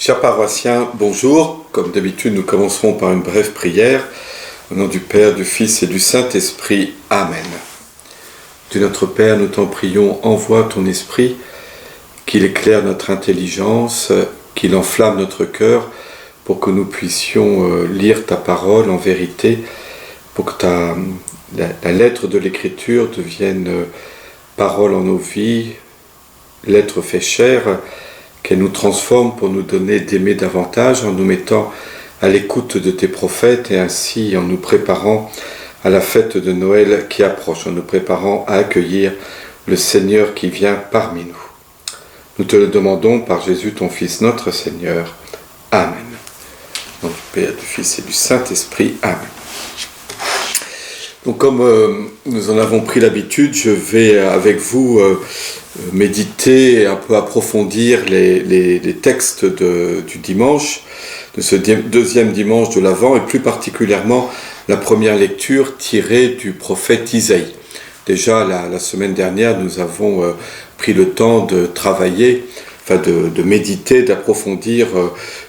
Chers paroissiens, bonjour. Comme d'habitude, nous commencerons par une brève prière. Au nom du Père, du Fils et du Saint-Esprit. Amen. Dieu notre Père, nous t'en prions, envoie ton Esprit, qu'il éclaire notre intelligence, qu'il enflamme notre cœur, pour que nous puissions lire ta parole en vérité, pour que la lettre de l'Écriture devienne parole en nos vies, lettre fait chair, qu'elle nous transforme pour nous donner d'aimer davantage en nous mettant à l'écoute de tes prophètes et ainsi en nous préparant à la fête de Noël qui approche, en nous préparant à accueillir le Seigneur qui vient parmi nous. Nous te le demandons par Jésus ton Fils notre Seigneur. Amen. Au nom du Père, du Fils et du Saint-Esprit. Amen. Donc comme nous en avons pris l'habitude, je vais avec vous méditer, un peu approfondir les textes du dimanche, de ce deuxième dimanche de l'Avent, et plus particulièrement la première lecture tirée du prophète Isaïe. Déjà la semaine dernière, nous avons pris le temps de travailler, de méditer, d'approfondir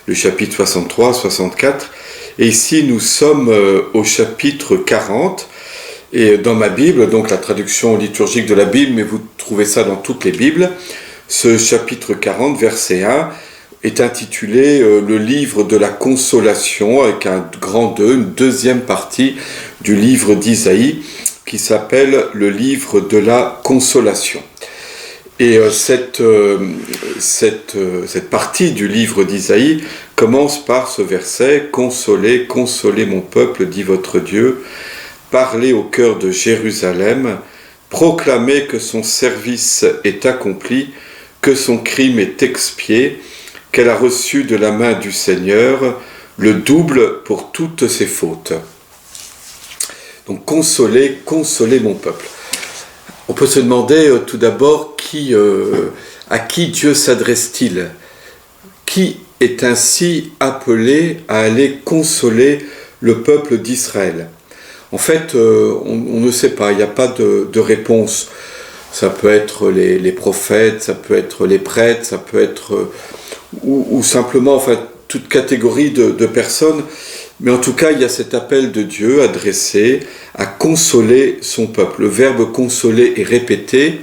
le chapitre 63, 64, et ici nous sommes au chapitre 40, et dans ma Bible, donc la traduction liturgique de la Bible, mais vous trouvez ça dans toutes les Bibles, ce chapitre 40, verset 1, est intitulé le livre de la consolation, avec un grand 2, une deuxième partie du livre d'Isaïe, qui s'appelle le livre de la consolation. Et cette partie du livre d'Isaïe commence par ce verset « Consolez, consolez mon peuple, dit votre Dieu ». Parlez au cœur de Jérusalem, proclamez que son service est accompli, que son crime est expié, qu'elle a reçu de la main du Seigneur le double pour toutes ses fautes. Donc consolez, consolez mon peuple. On peut se demander tout d'abord à qui Dieu s'adresse-t-il ? Qui est ainsi appelé à aller consoler le peuple d'Israël ? En fait, on ne sait pas, il n'y a pas de réponse. Ça peut être les prophètes, ça peut être les prêtres, ça peut être ou simplement toute catégorie de personnes. Mais en tout cas, il y a cet appel de Dieu adressé à consoler son peuple. Le verbe consoler est répété.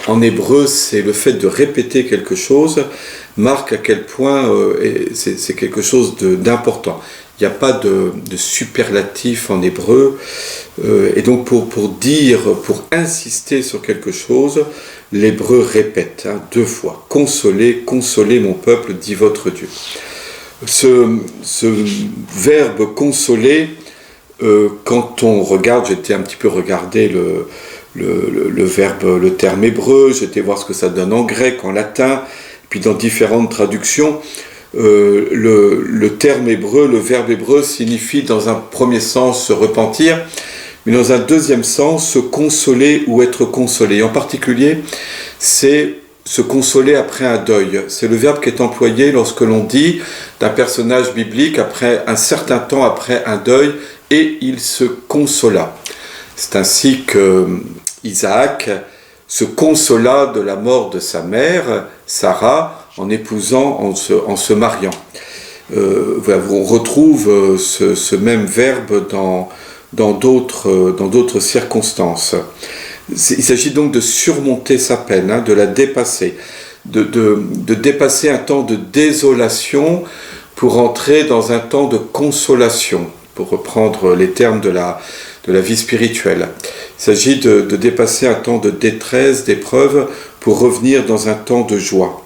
En hébreu, c'est le fait de répéter quelque chose, marque à quel point c'est quelque chose d'important. Il n'y a pas de superlatif en hébreu, et donc pour insister sur quelque chose, l'hébreu répète 2 fois. Consolez, consolez mon peuple, dit votre Dieu. Ce verbe consoler, quand on regarde, j'étais un petit peu regardé le terme hébreu, j'étais voir ce que ça donne en grec, en latin, puis dans différentes traductions. Le terme hébreu, le verbe hébreu signifie dans un premier sens se repentir, mais dans un deuxième sens se consoler ou être consolé. En particulier, c'est se consoler après un deuil. C'est le verbe qui est employé lorsque l'on dit d'un personnage biblique après un certain temps après un deuil, et il se consola. C'est ainsi que Isaac se consola de la mort de sa mère, Sarah, en épousant, en se mariant. On retrouve ce même verbe dans d'autres circonstances. Il s'agit donc de surmonter sa peine, de la dépasser, de dépasser un temps de désolation pour entrer dans un temps de consolation, pour reprendre les termes de la vie spirituelle. Il s'agit de dépasser un temps de détresse, d'épreuve, pour revenir dans un temps de joie.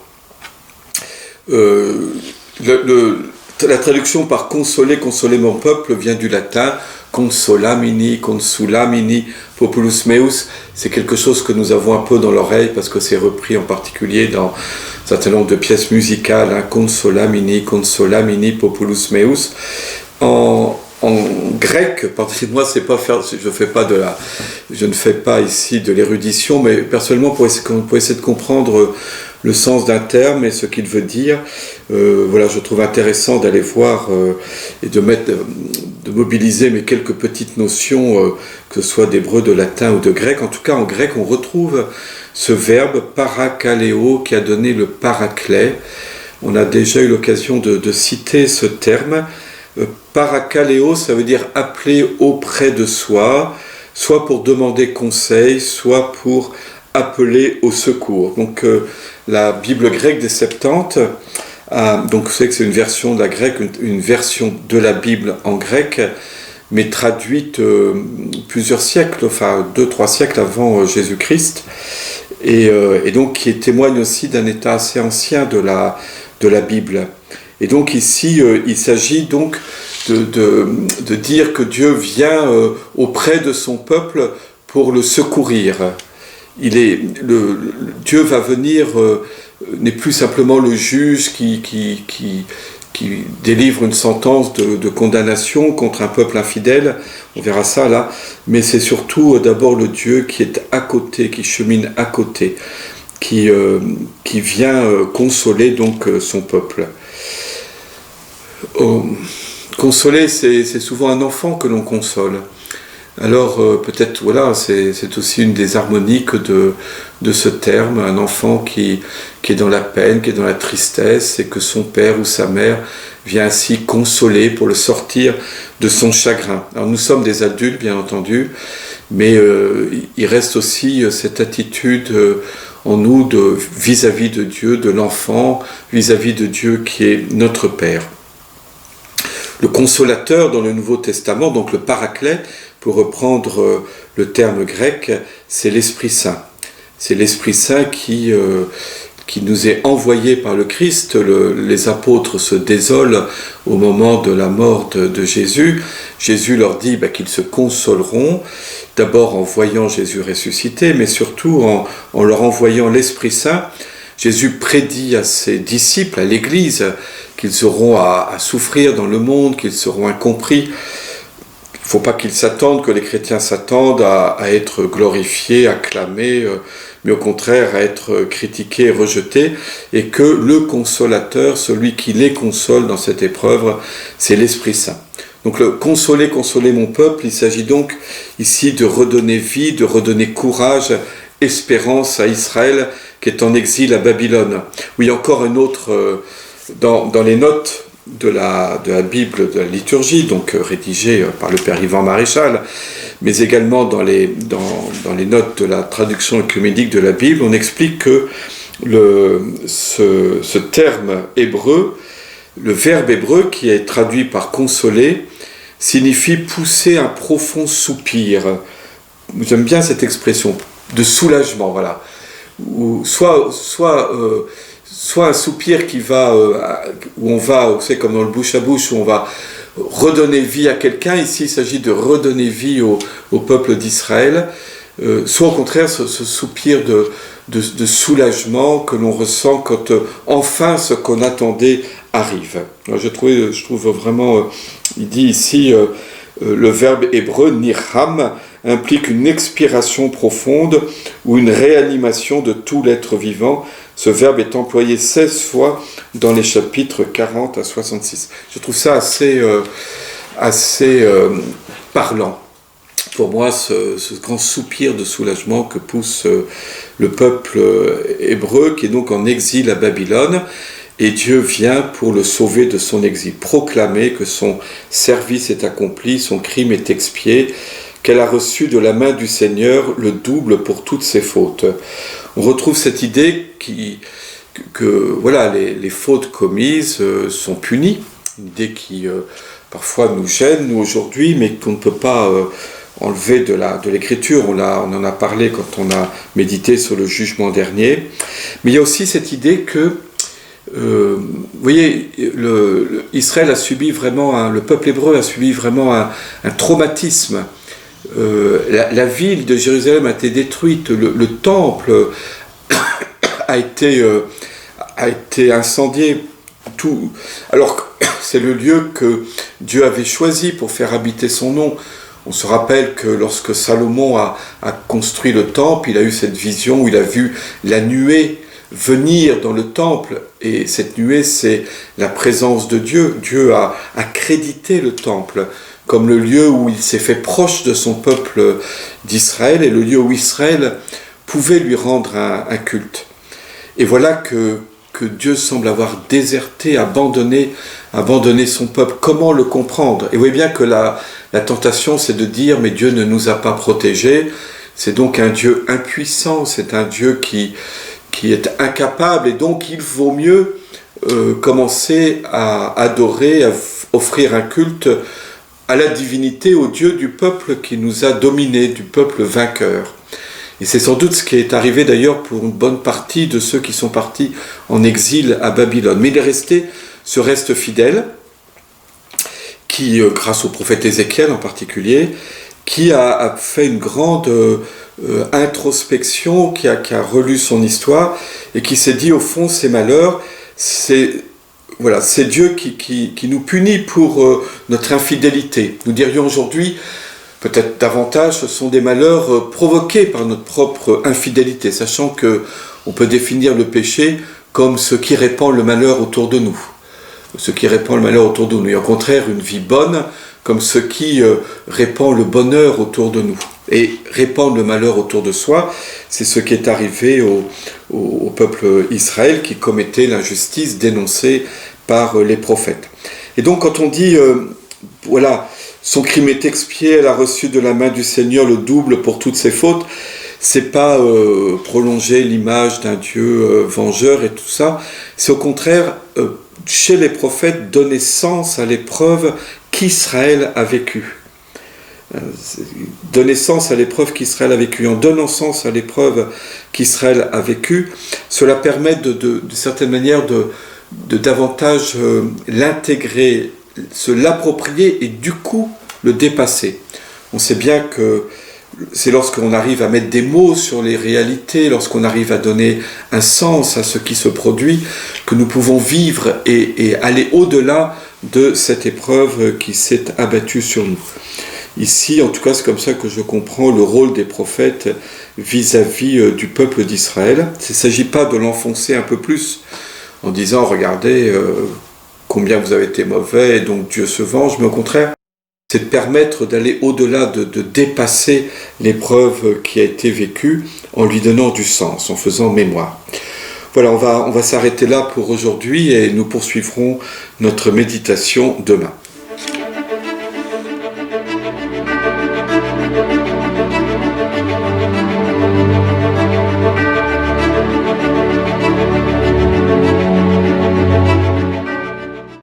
La traduction par consoler, consoler mon peuple vient du latin consolamini, consulamini, populus meus. C'est quelque chose que nous avons un peu dans l'oreille parce que c'est repris en particulier dans un certain nombre de pièces musicales, consolamini, consolamini, populus meus. En grec, pardonnez-moi, je ne fais pas ici de l'érudition, mais personnellement pour essayer de comprendre le sens d'un terme et ce qu'il veut dire, je trouve intéressant d'aller voir et de mobiliser mes quelques petites notions, que ce soit d'hébreu, de latin ou de grec. En tout cas, en grec, on retrouve ce verbe parakaleo qui a donné le paraclet. On a déjà eu l'occasion de citer ce terme. Parakaleo, ça veut dire appeler auprès de soi, soit pour demander conseil, soit pour appeler au secours. Donc la Bible grecque des Septante, donc vous savez que c'est une version de la grecque, une version de la Bible en grec, mais traduite plusieurs siècles, enfin 2-3 siècles avant Jésus-Christ, et donc qui témoigne aussi d'un état assez ancien de la Bible. Et donc ici, il s'agit donc de dire que Dieu vient auprès de son peuple pour le secourir. Dieu va venir, n'est plus simplement le juge qui délivre une sentence de condamnation contre un peuple infidèle, on verra ça là, mais c'est surtout d'abord le Dieu qui est à côté, qui chemine à côté, qui vient consoler donc son peuple. Consoler, c'est souvent un enfant que l'on console. Alors peut-être, voilà, c'est aussi une des harmoniques de ce terme, un enfant qui est dans la peine, qui est dans la tristesse, et que son père ou sa mère vient ainsi consoler pour le sortir de son chagrin. Alors nous sommes des adultes, bien entendu, mais il reste aussi cette attitude en nous vis-à-vis de Dieu, de l'enfant, vis-à-vis de Dieu qui est notre Père. Le consolateur dans le Nouveau Testament, donc le paraclet, pour reprendre le terme grec, c'est l'Esprit Saint. C'est l'Esprit Saint qui nous est envoyé par le Christ. Les apôtres se désolent au moment de la mort de Jésus. Jésus leur dit qu'ils se consoleront, d'abord en voyant Jésus ressuscité, mais surtout en leur envoyant l'Esprit Saint. Jésus prédit à ses disciples, à l'Église, qu'ils auront à souffrir dans le monde, qu'ils seront incompris. Il ne faut pas qu'ils s'attendent, que les chrétiens s'attendent à être glorifiés, acclamés, mais au contraire à être critiqués, rejetés, et que le consolateur, celui qui les console dans cette épreuve, c'est l'Esprit Saint. Donc le consoler mon peuple, il s'agit donc ici de redonner vie, de redonner courage, espérance à Israël qui est en exil à Babylone. Oui, encore un autre, dans les notes de la Bible, de la liturgie, donc rédigée par le Père Yvan Maréchal, mais également dans les notes de la traduction œcuménique de la Bible, on explique que ce terme hébreu, le verbe hébreu qui est traduit par consoler, signifie pousser un profond soupir. J'aime bien cette expression de soulagement, voilà. Ou soit un soupir qui va, où on va, vous savez, comme dans le bouche à bouche, où on va redonner vie à quelqu'un. Ici, il s'agit de redonner vie au peuple d'Israël. Soit au contraire, ce soupir de soulagement que l'on ressent quand enfin ce qu'on attendait arrive. Alors, je trouve vraiment, il dit ici, le verbe hébreu, nirham, implique une expiration profonde ou une réanimation de tout l'être vivant. Ce verbe est employé 16 fois dans les chapitres 40 à 66. Je trouve ça assez parlant. Pour moi, ce grand soupir de soulagement que pousse le peuple hébreu, qui est donc en exil à Babylone, et Dieu vient pour le sauver de son exil, proclamer que son service est accompli, son crime est expié, qu'elle a reçu de la main du Seigneur le double pour toutes ses fautes. On retrouve cette idée que voilà, les fautes commises sont punies, une idée qui parfois nous gêne, nous aujourd'hui, mais qu'on ne peut pas enlever de l'écriture. On en a parlé quand on a médité sur le jugement dernier. Mais il y a aussi cette idée que, vous voyez, Israël a subi vraiment, le peuple hébreu a subi vraiment un traumatisme. La ville de Jérusalem a été détruite, le temple a été incendié, tout. Alors que c'est le lieu que Dieu avait choisi pour faire habiter son nom. On se rappelle que lorsque Salomon a construit le temple, il a eu cette vision où il a vu la nuée venir dans le temple, et cette nuée, c'est la présence de Dieu. Dieu a crédité le temple comme le lieu où il s'est fait proche de son peuple d'Israël, et le lieu où Israël pouvait lui rendre un culte. Et voilà que que Dieu semble avoir déserté, abandonné son peuple. Comment le comprendre? Et vous voyez bien que la tentation, c'est de dire, mais Dieu ne nous a pas protégés. C'est donc un Dieu impuissant, c'est un Dieu qui est incapable, et donc il vaut mieux commencer à adorer, à offrir un culte à la divinité, au Dieu du peuple qui nous a dominés, du peuple vainqueur. Et c'est sans doute ce qui est arrivé d'ailleurs pour une bonne partie de ceux qui sont partis en exil à Babylone. Mais il est resté ce reste fidèle, qui, grâce au prophète Ézéchiel en particulier, qui a fait une grande introspection, qui a relu son histoire, et qui s'est dit, au fond, ces malheurs, c'est Dieu qui nous punit pour notre infidélité. Nous dirions aujourd'hui, peut-être davantage, ce sont des malheurs provoqués par notre propre infidélité, sachant qu'on peut définir le péché comme ce qui répand le malheur autour de nous. Ce qui répand le malheur autour de nous. Et au contraire, une vie bonne comme ce qui répand le bonheur autour de nous. Et répandre le malheur autour de soi, c'est ce qui est arrivé au peuple Israël qui commettait l'injustice dénoncée par les prophètes. Et donc quand on dit, son crime est expié, elle a reçu de la main du Seigneur le double pour toutes ses fautes, c'est pas prolonger l'image d'un Dieu vengeur et tout ça, c'est au contraire, chez les prophètes, donner sens à l'épreuve qu'Israël a vécue. Donner sens à l'épreuve qu'Israël a vécue. En donnant sens à l'épreuve qu'Israël a vécue, cela permet de certaine manière de davantage l'intégrer, se l'approprier et du coup le dépasser. On sait bien que c'est lorsqu'on arrive à mettre des mots sur les réalités, lorsqu'on arrive à donner un sens à ce qui se produit, que nous pouvons vivre et aller au-delà de cette épreuve qui s'est abattue sur nous. Ici, en tout cas, c'est comme ça que je comprends le rôle des prophètes vis-à-vis du peuple d'Israël. Il ne s'agit pas de l'enfoncer un peu plus en disant « Regardez combien vous avez été mauvais et donc Dieu se venge », mais au contraire, c'est de permettre d'aller au-delà, de dépasser l'épreuve qui a été vécue en lui donnant du sens, en faisant mémoire. Voilà, on va s'arrêter là pour aujourd'hui et nous poursuivrons notre méditation demain.